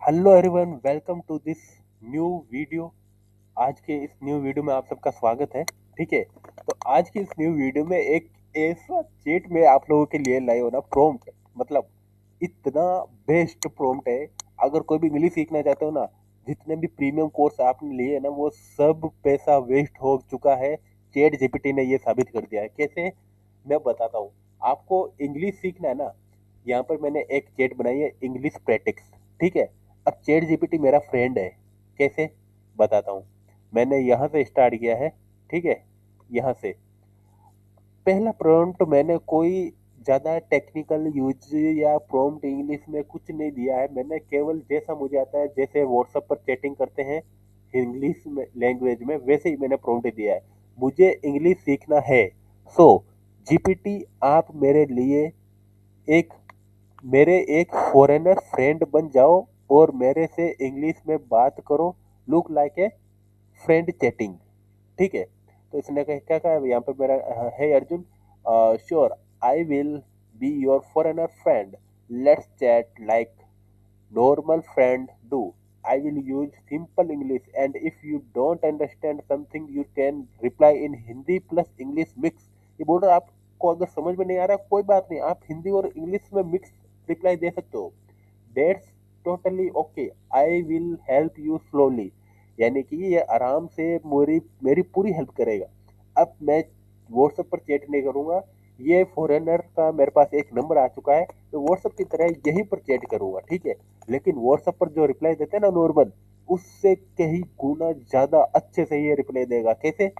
Hello everyone, welcome to this new video. आज के इस न्यू वीडियो में आप सबका स्वागत है। ठीक है, तो आज की इस न्यू वीडियो में एक ऐसा चीट में आप लोगों के लिए लाए हो ना, प्रॉम्प्ट। मतलब इतना बेस्ट प्रॉम्प्ट है। अगर कोई भी इंग्लिश सीखना चाहते हो ना, जितने भी प्रीमियम कोर्स आपने लिए ना, वो सब पैसा वेस्ट हो चुका है। चैट जीपीटी ने ये साबित कर दिया है। कैसे, मैं बताता हूँ। आपको इंग्लिश सीखना है ना, यहाँ पर मैंने एक चैट बनाई है, इंग्लिश प्रैक्टिस। ठीक है, अब चैट जीपीटी मेरा फ्रेंड है। कैसे, बताता हूँ। मैंने यहाँ से स्टार्ट किया है। ठीक है, यहाँ से पहला प्रॉम्प्ट मैंने कोई ज़्यादा टेक्निकल यूज या प्रॉम्प्ट इंग्लिश में कुछ नहीं दिया है। मैंने केवल जैसा मुझे आता है, जैसे व्हाट्सएप पर चैटिंग करते हैं इंग्लिश में लैंग्वेज में, वैसे ही मैंने प्रॉम्प्ट दिया है। मुझे इंग्लिश सीखना है। सो जीपीटी, आप एक मेरे एक फॉरेनर फ्रेंड बन जाओ और मेरे से इंग्लिश में बात करो। Look like a friend chatting. ठीक है, तो इसने क्या कहा है यहाँ पे मेरा, है Arjun, sure, I will be your foreigner friend, let's chat like normal friend do. I will use simple English, and if you don't understand something you can reply in Hindi plus English mix। ये बोल रहा है, आपको अगर समझ में नहीं आ रहा कोई बात नहीं, आप हिंदी और इंग्लिश में मिक्स रिप्लाई दे सकते हो। That's totally okay, I will help you slowly। यानी कि ये आराम से मेरी मेरी पूरी हेल्प करेगा। अब मैं व्हाट्सएप पर चैट नहीं करूंगा। ये फॉरेनर का मेरे पास एक नंबर आ चुका है, तो व्हाट्सएप की तरह यहीं पर चैट करूंगा। ठीक है, लेकिन व्हाट्सएप पर जो रिप्लाई देते हैं ना नॉर्मल, उससे कहीं गुना ज्यादा अच्छे से ये रिप्लाई देगा। कैसे,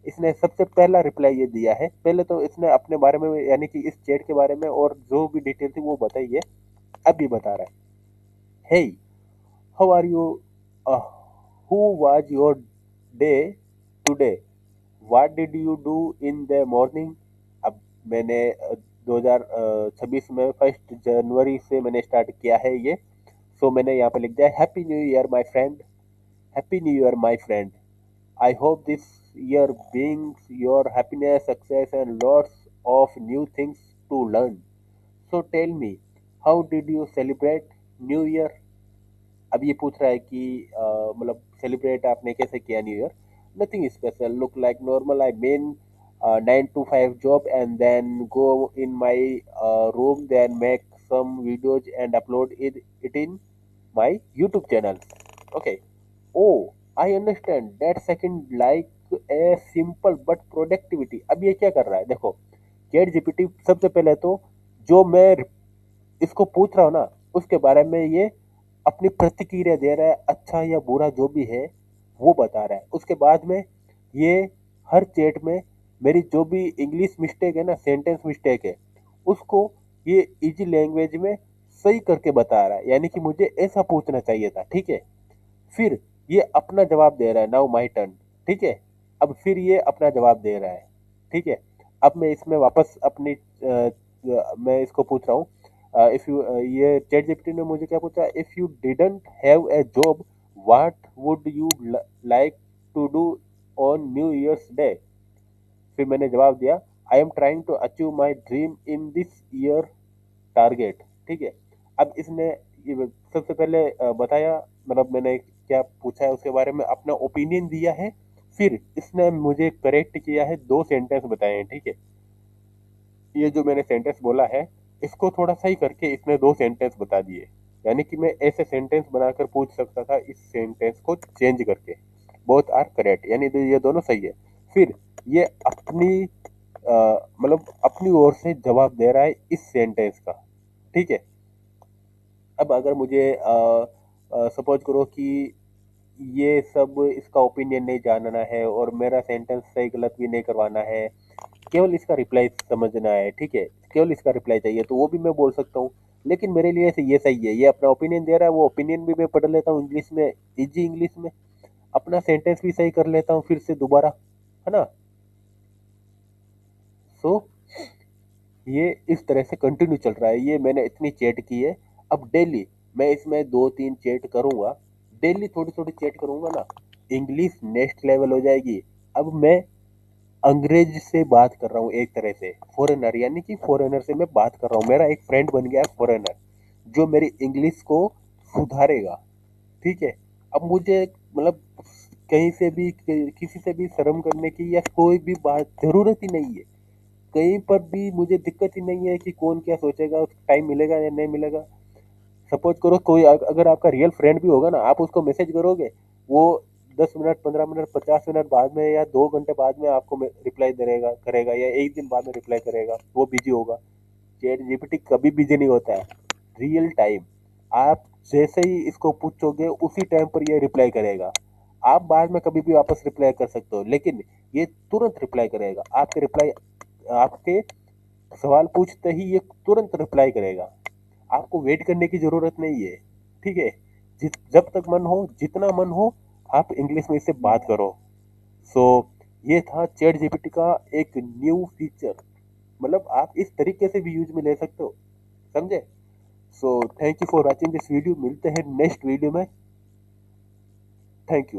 इसने सबसे पहला रिप्लाई ये दिया है। पहले तो इसने अपने बारे में, यानी कि इस चैट के बारे में और जो भी डिटेल थी वो बताई है। अब ये बता रहा है, hey, how are you, who was your day today, what did you do in the morning. अब मैंने 2026 में 1 जनवरी से मैंने स्टार्ट किया है ये। सो मैंने यहाँ पे लिख दिया, happy new year my friend, happy new year my friend, I hope this year brings your happiness, success and lots of new things to learn. So tell me, how did you celebrate new year. अब ये पूछ रहा है कि मतलब celebrate आपने कैसे किया new year. Nothing special, look like normal, I mean 9 to 5 job and then go in my room, then make some videos and upload it in my YouTube channel. Okay, oh, I understand that second like a simple but productivity. अब ये क्या कर रहा है, देखो। Chat GPT सबसे पहले तो जो मैं इसको पूछ रहा हूँ ना, उसके बारे में ये अपनी प्रतिक्रिया दे रहा है, अच्छा या बुरा जो भी है वो बता रहा है। उसके बाद में ये हर चैट में मेरी जो भी इंग्लिश मिस्टेक है ना, सेंटेंस मिस्टेक है, उसको ये इजी लैंग्वेज में सही करके बता रहा है। यानी कि मुझे ऐसा पूछना चाहिए था। ठीक है, फिर ये अपना जवाब दे रहा है, नाउ माई टर्न। ठीक है, अब फिर ये अपना जवाब दे रहा है। ठीक है, अब मैं इसमें वापस अपनी मैं इसको पूछ रहा हूँ, इफ यू, ये चैट जीपीटी ने मुझे क्या पूछा, if you didn't have a job, what would you like to do on new year's day. फिर मैंने जवाब दिया, I am trying to achieve my dream in this year target. ठीक है, अब इसने ये सबसे पहले बताया, मतलब मैंने क्या पूछा है उसके बारे में, अपना ओपिनियन दिया है। फिर इसने मुझे करेक्ट किया है, 2 सेंटेंस बताए हैं। ठीक है, ये जो मैंने सेंटेंस बोला है, इसको थोड़ा सही करके इसने 2 सेंटेंस बता दिए। यानी कि मैं ऐसे सेंटेंस बनाकर पूछ सकता था, इस सेंटेंस को चेंज करके। बोथ आर करेक्ट, यानी ये दोनों सही है। फिर ये अपनी मतलब अपनी ओर से जवाब दे रहा है इस सेंटेंस का। ठीक है, अब अगर मुझे सपोज करो कि ये सब इसका ओपिनियन नहीं जानना है और मेरा सेंटेंस सही गलत भी नहीं करवाना है, केवल इसका रिप्लाई समझना है। ठीक है, केवल इसका रिप्लाई चाहिए, तो वो भी मैं बोल सकता हूँ। लेकिन मेरे लिए से ये सही है, ये अपना ओपिनियन दे रहा है, वो ओपिनियन भी मैं पढ़ लेता हूँ इंग्लिश में, इजी इंग्लिश में, अपना सेंटेंस भी सही कर लेता हूँ फिर से दोबारा, है ना। सो ये इस तरह से कंटिन्यू चल रहा है। ये मैंने इतनी चैट की है। अब डेली मैं इसमें 2-3 चैट करूंगा, डेली थोड़ी थोड़ी चैट करूंगा ना, इंग्लिश नेक्स्ट लेवल हो जाएगी। अब मैं अंग्रेज से बात कर रहा हूँ, एक तरह से फॉरेनर, यानी कि फॉरेनर से मैं बात कर रहा हूँ। मेरा एक फ्रेंड बन गया है फॉरेनर, जो मेरी इंग्लिश को सुधारेगा। ठीक है, अब मुझे मतलब कहीं से भी किसी से भी शर्म करने की या कोई भी बात जरूरत ही नहीं है। कहीं पर भी मुझे दिक्कत ही नहीं है कि कौन क्या सोचेगा, टाइम मिलेगा या नहीं मिलेगा। सपोज करो कोई अगर आपका रियल फ्रेंड भी होगा ना, आप उसको मैसेज करोगे, वो 10 मिनट 15 मिनट 50 मिनट बाद में या 2 घंटे बाद में आपको रिप्लाई करेगा करेगा या एक दिन बाद में रिप्लाई करेगा, वो बिजी होगा। चैट जीपीटी कभी बिजी नहीं होता है, रियल टाइम। आप जैसे ही इसको पूछोगे उसी टाइम पर ये रिप्लाई करेगा। आप बाद में कभी भी वापस रिप्लाई कर सकते हो, लेकिन ये तुरंत रिप्लाई करेगा। आपके सवाल पूछते ही ये तुरंत रिप्लाई करेगा। आपको वेट करने की जरूरत नहीं है। ठीक है, जब तक मन हो, जितना मन हो, आप इंग्लिश में इससे बात करो। सो ये था चैट जीपीटी का एक न्यू फीचर। मतलब आप इस तरीके से भी यूज में ले सकते हो, समझे। So thank you for watching this video. मिलते हैं नेक्स्ट वीडियो में। Thank you.